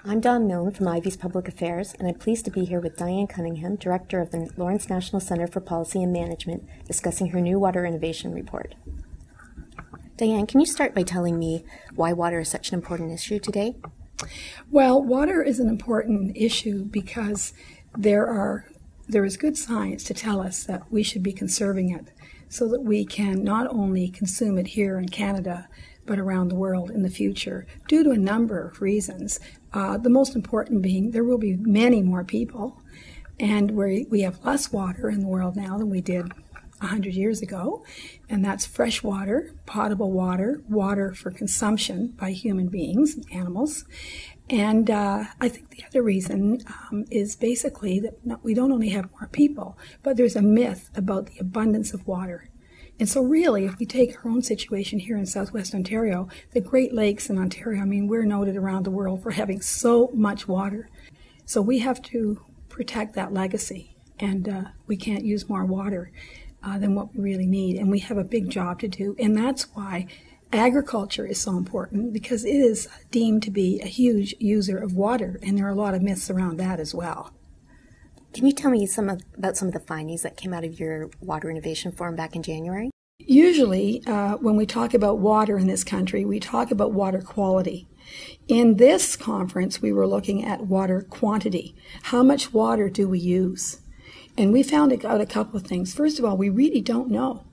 I'm Dawn Milne from Ivy's Public Affairs, and I'm pleased to be here with Dianne Cunningham, Director of the Lawrence National Center for Policy and Management, discussing her new Water Innovation Report. Dianne, can you start by telling me why water is such an important issue today? Well, water is an important issue because there is good science to tell us that we should be conserving it so that we can not only consume it here in Canada, but around the world in the future, due to a number of reasons. The most important being there will be many more people, and we have less water in the world now than we did 100 years ago, and that's fresh water, potable water, water for consumption by human beings and animals. And I think the other reason is basically that we don't only have more people, but there's a myth about the abundance of water. And so really, if we take our own situation here in Southwest Ontario, the Great Lakes in Ontario, we're noted around the world for having so much water. So we have to protect that legacy, and we can't use more water than what we really need. And we have a big job to do, and that's why agriculture is so important, because it is deemed to be a huge user of water, and there are a lot of myths around that as well. Can you tell me about some of the findings that came out of your Water Innovation Forum back in January? Usually, when we talk about water in this country, we talk about water quality. In this conference, we were looking at water quantity. How much water do we use? And we found out a couple of things. First of all, we really don't know.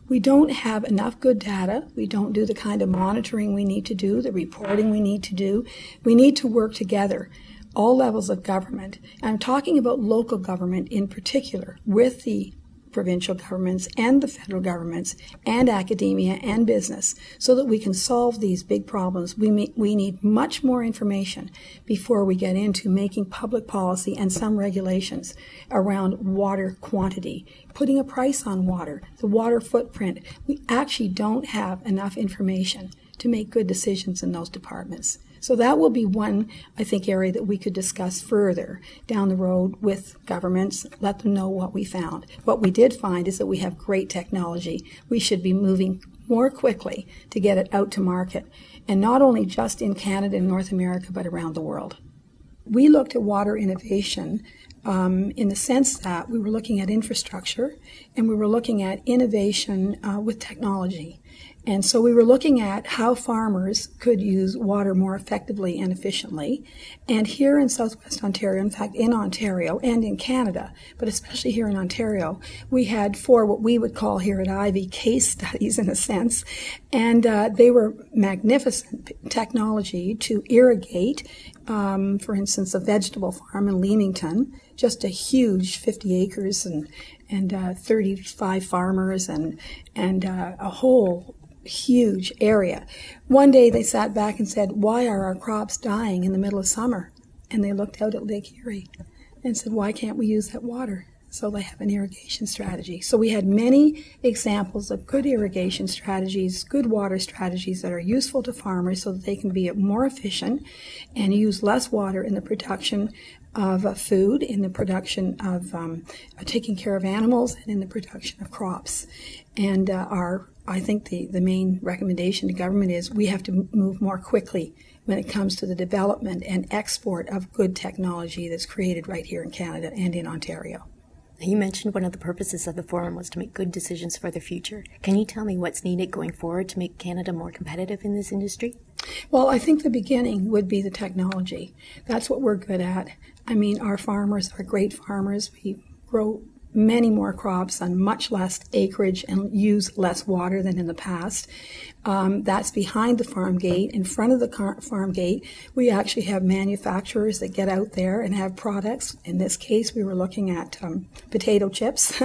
We don't have enough good data. We don't do the kind of monitoring we need to do, the reporting we need to do. We need to work together, all levels of government. I'm talking about local government in particular, with the provincial governments and the federal governments and academia and business, so that we can solve these big problems. We need much more information before we get into making public policy and some regulations around water quantity, putting a price on water, the water footprint. We actually don't have enough information to make good decisions in those departments. So that will be one, I think, area that we could discuss further down the road with governments, let them know what we found. What we did find is that we have great technology. We should be moving more quickly to get it out to market, and not only just in Canada and North America, but around the world. We looked at water innovation in the sense that we were looking at infrastructure and we were looking at innovation with technology. And so we were looking at how farmers could use water more effectively and efficiently. And here in Southwest Ontario, in fact in Ontario and in Canada, but especially here in Ontario, we had 4 what we would call here at Ivy case studies in a sense. And they were magnificent technology to irrigate, for instance, a vegetable farm in Leamington, just a huge 50 acres and 35 farmers and a whole huge area. One day they sat back and said, why are our crops dying in the middle of summer? And they looked out at Lake Erie and said, why can't we use that water? So they have an irrigation strategy. So we had many examples of good irrigation strategies, good water strategies that are useful to farmers so that they can be more efficient and use less water in the production of food, in the production of taking care of animals, and in the production of crops. And I think the main recommendation to government is we have to move more quickly when it comes to the development and export of good technology that's created right here in Canada and in Ontario. You mentioned one of the purposes of the forum was to make good decisions for the future. Can you tell me what's needed going forward to make Canada more competitive in this industry? Well, I think the beginning would be the technology. That's what we're good at. Our farmers are great farmers. We grow many more crops on much less acreage and use less water than in the past. That's behind the farm gate. In front of the farm gate, we actually have manufacturers that get out there and have products. In this case, we were looking at potato chips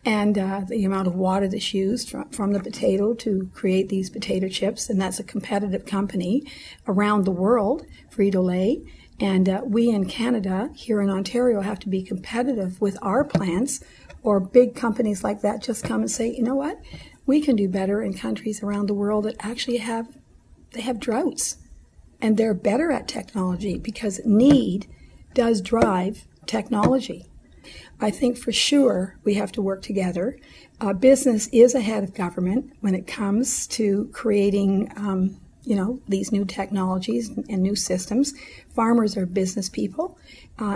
and the amount of water that's used from the potato to create these potato chips. And that's a competitive company around the world, Frito-Lay. And we in Canada, here in Ontario, have to be competitive with our plants, or big companies like that just come and say, you know what, we can do better in countries around the world that actually have droughts. And they're better at technology because need does drive technology. I think for sure we have to work together. Business is ahead of government when it comes to creating these new technologies and new systems. Farmers are business people.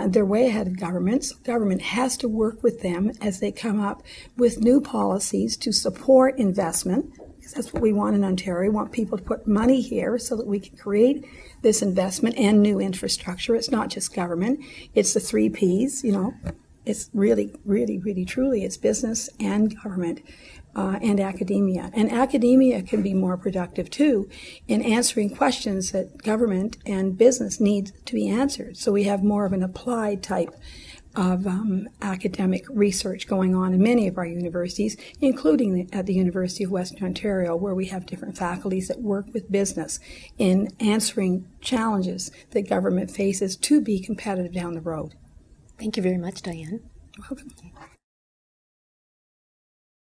They're way ahead of government. So government has to work with them as they come up with new policies to support investment, because that's what we want in Ontario. We want people to put money here so that we can create this investment and new infrastructure. It's not just government. It's the 3 Ps, It's really, really, really, truly, it's business and government. And academia. And academia can be more productive, too, in answering questions that government and business need to be answered. So we have more of an applied type of academic research going on in many of our universities, including at the University of Western Ontario, where we have different faculties that work with business in answering challenges that government faces to be competitive down the road. Thank you very much, Dianne. Welcome.